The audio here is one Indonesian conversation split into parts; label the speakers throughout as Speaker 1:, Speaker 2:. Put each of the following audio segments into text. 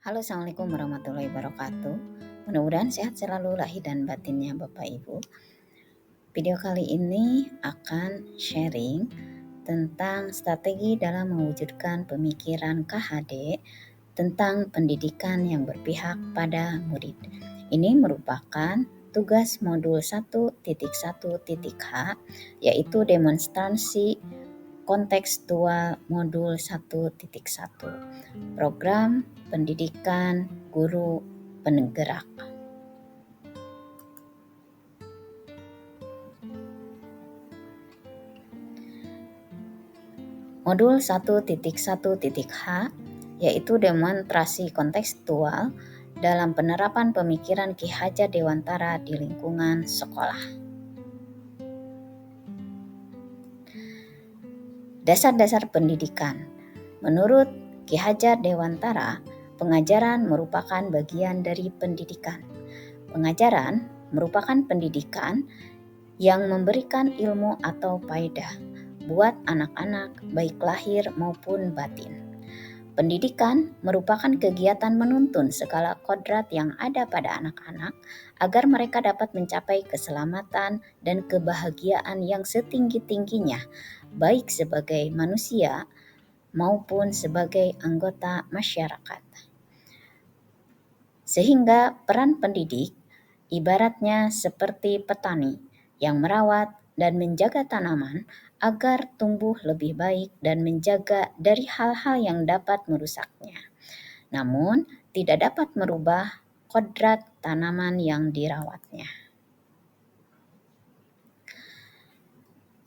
Speaker 1: Halo, Assalamualaikum warahmatullahi wabarakatuh. Mudah-mudahan sehat selalu lahir dan batinnya Bapak Ibu. Video kali ini akan sharing tentang strategi dalam mewujudkan pemikiran KHD tentang pendidikan yang berpihak pada murid. Ini merupakan tugas modul 1.1.H, yaitu demonstrasi kontekstual modul 1.1, program pendidikan guru penggerak. Modul 1.1.H yaitu demonstrasi kontekstual dalam penerapan pemikiran Ki Hajar Dewantara di lingkungan sekolah. Dasar-dasar pendidikan. Menurut Ki Hajar Dewantara, pengajaran merupakan bagian dari pendidikan. Pengajaran merupakan pendidikan yang memberikan ilmu atau faedah buat anak-anak baik lahir maupun batin. Pendidikan merupakan kegiatan menuntun segala kodrat yang ada pada anak-anak agar mereka dapat mencapai keselamatan dan kebahagiaan yang setinggi-tingginya, baik sebagai manusia maupun sebagai anggota masyarakat. Sehingga peran pendidik ibaratnya seperti petani yang merawat dan menjaga tanaman agar tumbuh lebih baik dan menjaga dari hal-hal yang dapat merusaknya. Namun, tidak dapat merubah kodrat tanaman yang dirawatnya.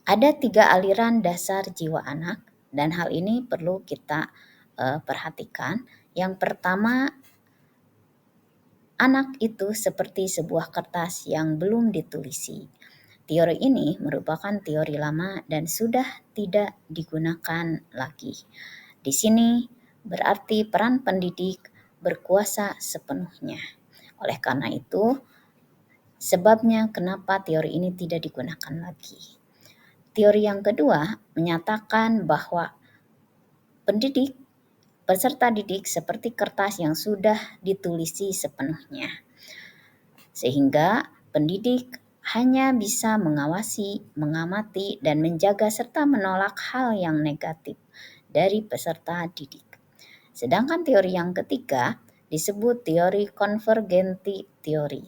Speaker 1: Ada 3 aliran dasar jiwa anak dan hal ini perlu kita perhatikan. Yang pertama, anak itu seperti sebuah kertas yang belum ditulisi. Teori ini merupakan teori lama dan sudah tidak digunakan lagi. Di sini berarti peran pendidik berkuasa sepenuhnya. Oleh karena itu, sebabnya kenapa teori ini tidak digunakan lagi. Teori yang kedua menyatakan bahwa peserta didik seperti kertas yang sudah ditulisi sepenuhnya. Sehingga pendidik hanya bisa mengawasi, mengamati, dan menjaga serta menolak hal yang negatif dari peserta didik. Sedangkan teori yang ketiga disebut teori konvergensi teori,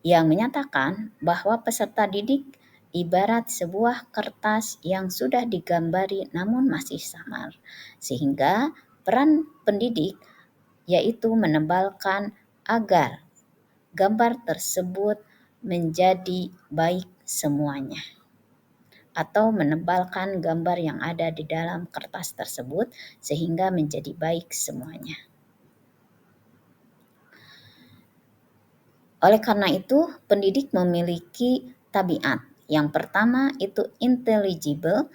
Speaker 1: yang menyatakan bahwa peserta didik ibarat sebuah kertas yang sudah digambari namun masih samar, sehingga peran pendidik yaitu menebalkan agar gambar tersebut menjadi baik semuanya, atau menebalkan gambar yang ada di dalam kertas tersebut sehingga menjadi baik semuanya. Oleh karena itu, pendidik memiliki tabiat. Yang pertama itu intelligible,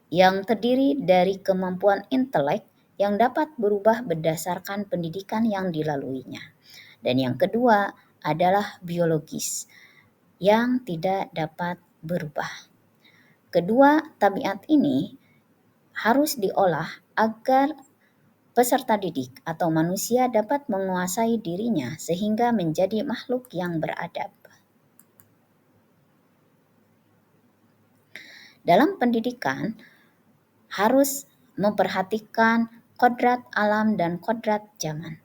Speaker 1: yang terdiri dari kemampuan intelek yang dapat berubah berdasarkan pendidikan yang dilaluinya. Dan yang kedua adalah biologis, yang tidak dapat berubah. Kedua tabiat ini harus diolah agar peserta didik atau manusia dapat menguasai dirinya sehingga menjadi makhluk yang beradab. Dalam pendidikan harus memperhatikan kodrat alam dan kodrat zaman.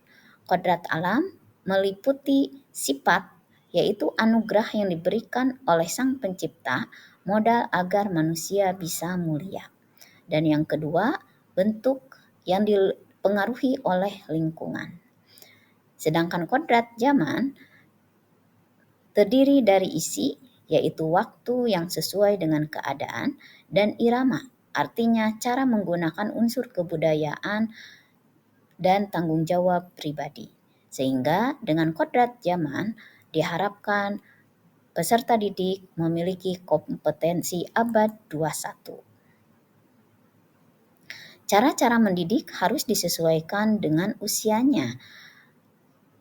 Speaker 1: Kodrat alam meliputi sifat, yaitu anugerah yang diberikan oleh Sang Pencipta, modal agar manusia bisa mulia. Dan yang kedua, bentuk yang dipengaruhi oleh lingkungan. Sedangkan kodrat zaman terdiri dari isi, yaitu waktu yang sesuai dengan keadaan, dan irama, artinya cara menggunakan unsur kebudayaan dan tanggung jawab pribadi. Sehingga dengan kodrat zaman diharapkan peserta didik memiliki kompetensi abad 21. Cara-cara mendidik harus disesuaikan dengan usianya.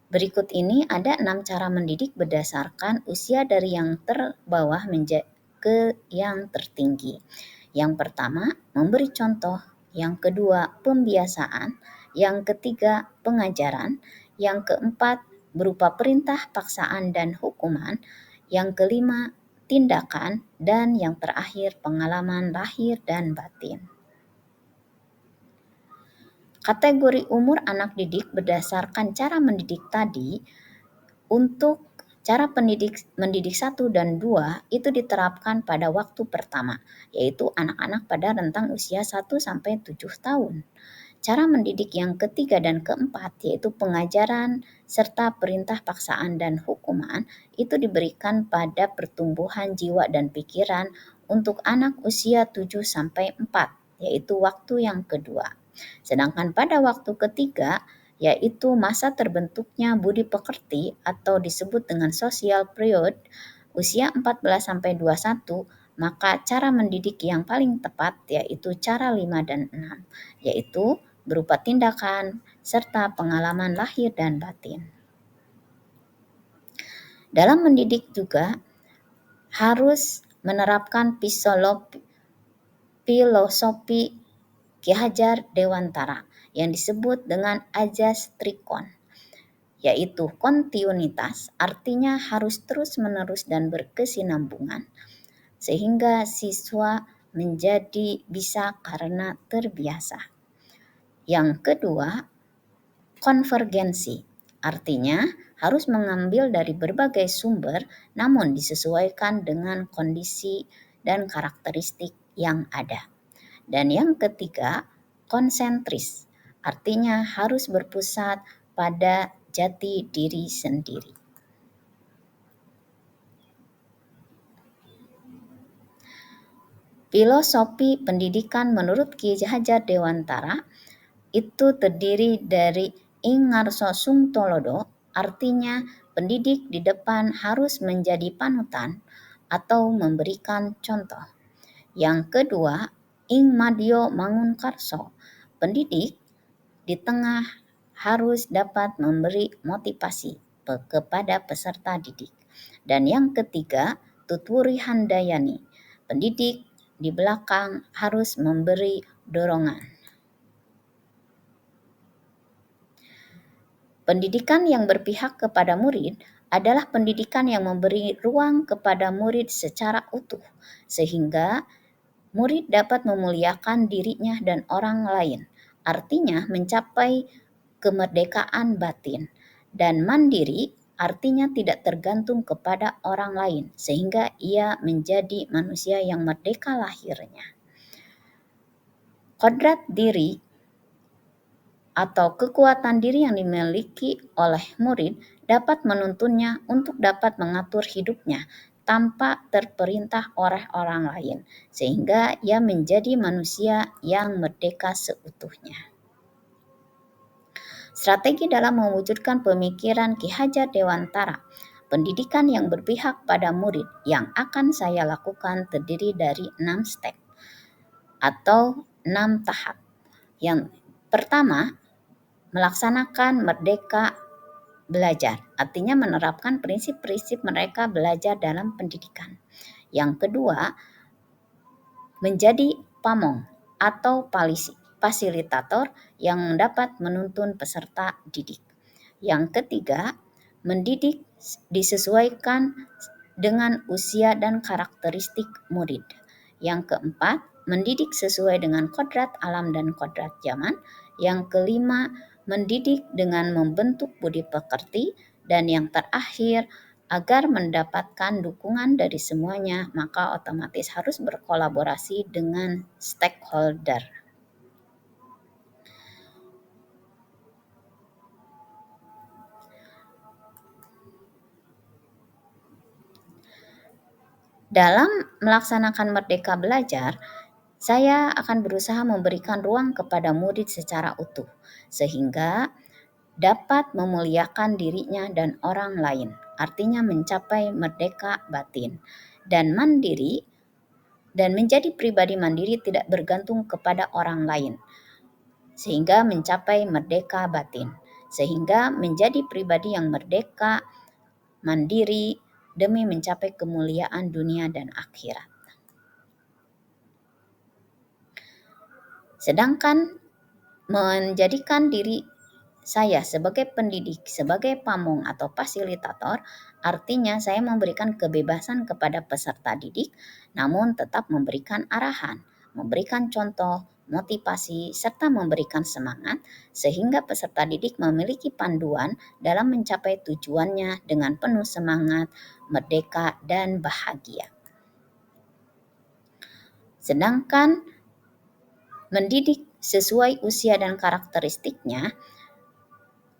Speaker 1: Berikut ini ada 6 cara mendidik berdasarkan usia dari yang terbawah ke yang tertinggi. Yang pertama, memberi contoh yang kedua pembiasaan, yang ketiga pengajaran, yang keempat berupa perintah, paksaan, dan hukuman, yang kelima tindakan, dan yang terakhir pengalaman lahir dan batin. Kategori umur anak didik berdasarkan cara mendidik tadi. Untuk cara mendidik 1 dan 2 itu diterapkan pada waktu pertama, yaitu anak-anak pada rentang usia 1 sampai 7 tahun. Cara mendidik yang ketiga dan keempat, yaitu pengajaran serta perintah, paksaan, dan hukuman, itu diberikan pada pertumbuhan jiwa dan pikiran untuk anak usia 7 sampai 4, yaitu waktu yang kedua. Sedangkan pada waktu ketiga, yaitu masa terbentuknya budi pekerti atau disebut dengan social period, usia 14 sampai 21, maka cara mendidik yang paling tepat yaitu cara 5 dan 6, yaitu berupa tindakan serta pengalaman lahir dan batin. Dalam mendidik juga harus menerapkan filosofi Ki Hajar Dewantara yang disebut dengan Ajas Trikon, yaitu kontinuitas, artinya harus terus-menerus dan berkesinambungan, sehingga siswa menjadi bisa karena terbiasa. Yang kedua, konvergensi, artinya harus mengambil dari berbagai sumber namun disesuaikan dengan kondisi dan karakteristik yang ada. Dan yang ketiga, konsentris, artinya harus berpusat pada jati diri sendiri. Filosofi pendidikan menurut Ki Hajar Dewantara itu terdiri dari Ing Ngarso Sungtolodo, artinya pendidik di depan harus menjadi panutan atau memberikan contoh. Yang kedua, Ing Madyo Mangunkarso, pendidik di tengah harus dapat memberi motivasi kepada peserta didik. Dan yang ketiga, Tutwuri Handayani, pendidik di belakang harus memberi dorongan. Pendidikan yang berpihak kepada murid adalah pendidikan yang memberi ruang kepada murid secara utuh, sehingga murid dapat memuliakan dirinya dan orang lain, artinya mencapai kemerdekaan batin. Dan mandiri artinya tidak tergantung kepada orang lain, sehingga ia menjadi manusia yang merdeka lahirnya. Kodrat diri atau kekuatan diri yang dimiliki oleh murid dapat menuntunnya untuk dapat mengatur hidupnya tanpa terperintah oleh orang lain, sehingga ia menjadi manusia yang merdeka seutuhnya. Strategi dalam mewujudkan pemikiran Ki Hajar Dewantara, pendidikan yang berpihak pada murid yang akan saya lakukan terdiri dari 6 step atau 6 tahap. Yang pertama, melaksanakan merdeka belajar, artinya menerapkan prinsip-prinsip mereka belajar dalam pendidikan. Yang kedua, menjadi pamong atau fasilitator yang dapat menuntun peserta didik. Yang ketiga, mendidik disesuaikan dengan usia dan karakteristik murid. Yang keempat, mendidik sesuai dengan kodrat alam dan kodrat zaman. Yang kelima, mendidik dengan membentuk budi pekerti. Dan yang terakhir, agar mendapatkan dukungan dari semuanya, maka otomatis harus berkolaborasi dengan stakeholder. Dalam melaksanakan merdeka belajar, saya akan berusaha memberikan ruang kepada murid secara utuh, sehingga dapat memuliakan dirinya dan orang lain, artinya mencapai merdeka batin, dan mandiri, dan menjadi pribadi mandiri tidak bergantung kepada orang lain, sehingga mencapai merdeka batin, sehingga menjadi pribadi yang merdeka, mandiri, demi mencapai kemuliaan dunia dan akhirat. Sedangkan menjadikan diri saya sebagai pendidik, sebagai pamong atau fasilitator, artinya saya memberikan kebebasan kepada peserta didik, namun tetap memberikan arahan, memberikan contoh, motivasi, serta memberikan semangat, sehingga peserta didik memiliki panduan dalam mencapai tujuannya dengan penuh semangat, merdeka, dan bahagia. Sedangkan mendidik sesuai usia dan karakteristiknya,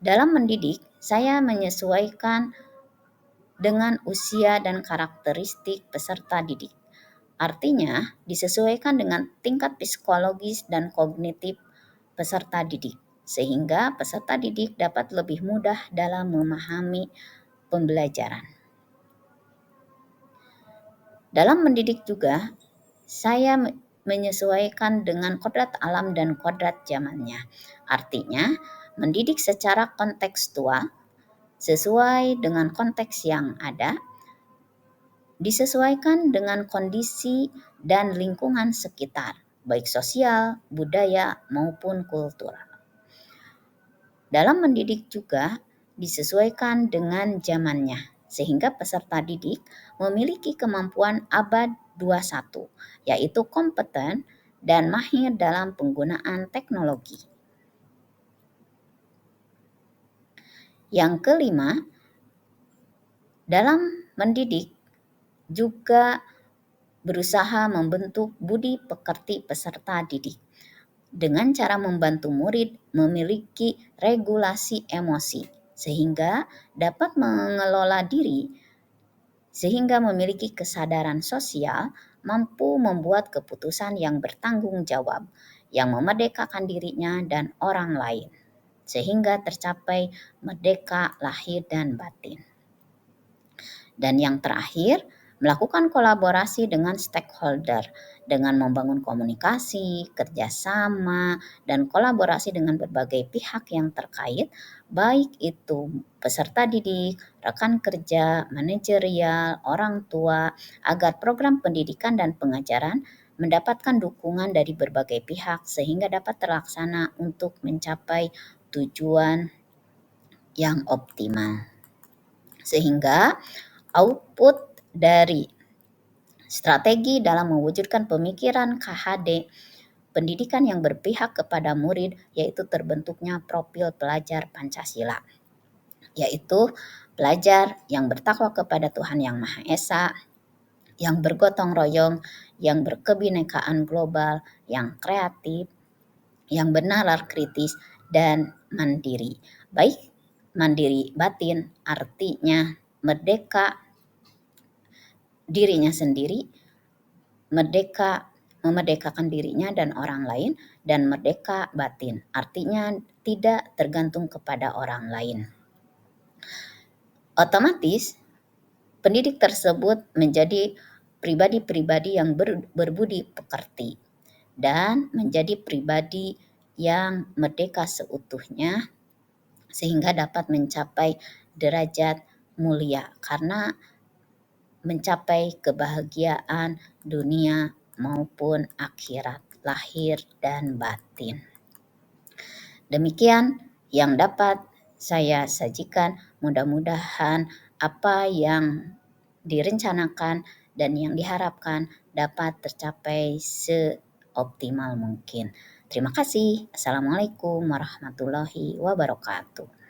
Speaker 1: dalam mendidik, saya menyesuaikan dengan usia dan karakteristik peserta didik. Artinya, disesuaikan dengan tingkat psikologis dan kognitif peserta didik, sehingga peserta didik dapat lebih mudah dalam memahami pembelajaran. Dalam mendidik juga, saya menyesuaikan dengan kodrat alam dan kodrat zamannya. Artinya, mendidik secara kontekstual sesuai dengan konteks yang ada, disesuaikan dengan kondisi dan lingkungan sekitar, baik sosial, budaya, maupun kultural. Dalam mendidik juga disesuaikan dengan zamannya, sehingga peserta didik memiliki kemampuan abad 21, yaitu kompeten dan mahir dalam penggunaan teknologi. Yang kelima, dalam mendidik juga berusaha membentuk budi pekerti peserta didik dengan cara membantu murid memiliki regulasi emosi sehingga dapat mengelola diri, sehingga memiliki kesadaran sosial, mampu membuat keputusan yang bertanggung jawab, yang memerdekakan dirinya dan orang lain, sehingga tercapai merdeka lahir dan batin. Dan yang terakhir, melakukan kolaborasi dengan stakeholder dengan membangun komunikasi, kerjasama, dan kolaborasi dengan berbagai pihak yang terkait, baik itu peserta didik, rekan kerja, manajerial, orang tua, agar program pendidikan dan pengajaran mendapatkan dukungan dari berbagai pihak sehingga dapat terlaksana untuk mencapai tujuan yang optimal. Sehingga output dari strategi dalam mewujudkan pemikiran KHD pendidikan yang berpihak kepada murid yaitu terbentuknya profil pelajar Pancasila, yaitu pelajar yang bertakwa kepada Tuhan Yang Maha Esa, yang bergotong royong, yang berkebinekaan global, yang kreatif, yang bernalar kritis, dan mandiri. Baik mandiri batin artinya merdeka dirinya sendiri, memerdekakan dirinya dan orang lain, dan merdeka batin artinya tidak tergantung kepada orang lain. Otomatis pendidik tersebut menjadi pribadi-pribadi yang berbudi pekerti dan menjadi pribadi yang merdeka seutuhnya sehingga dapat mencapai derajat mulia karena mencapai kebahagiaan dunia maupun akhirat, lahir dan batin. Demikian yang dapat saya sajikan. Mudah-mudahan apa yang direncanakan dan yang diharapkan dapat tercapai seoptimal mungkin. Terima kasih. Assalamualaikum warahmatullahi wabarakatuh.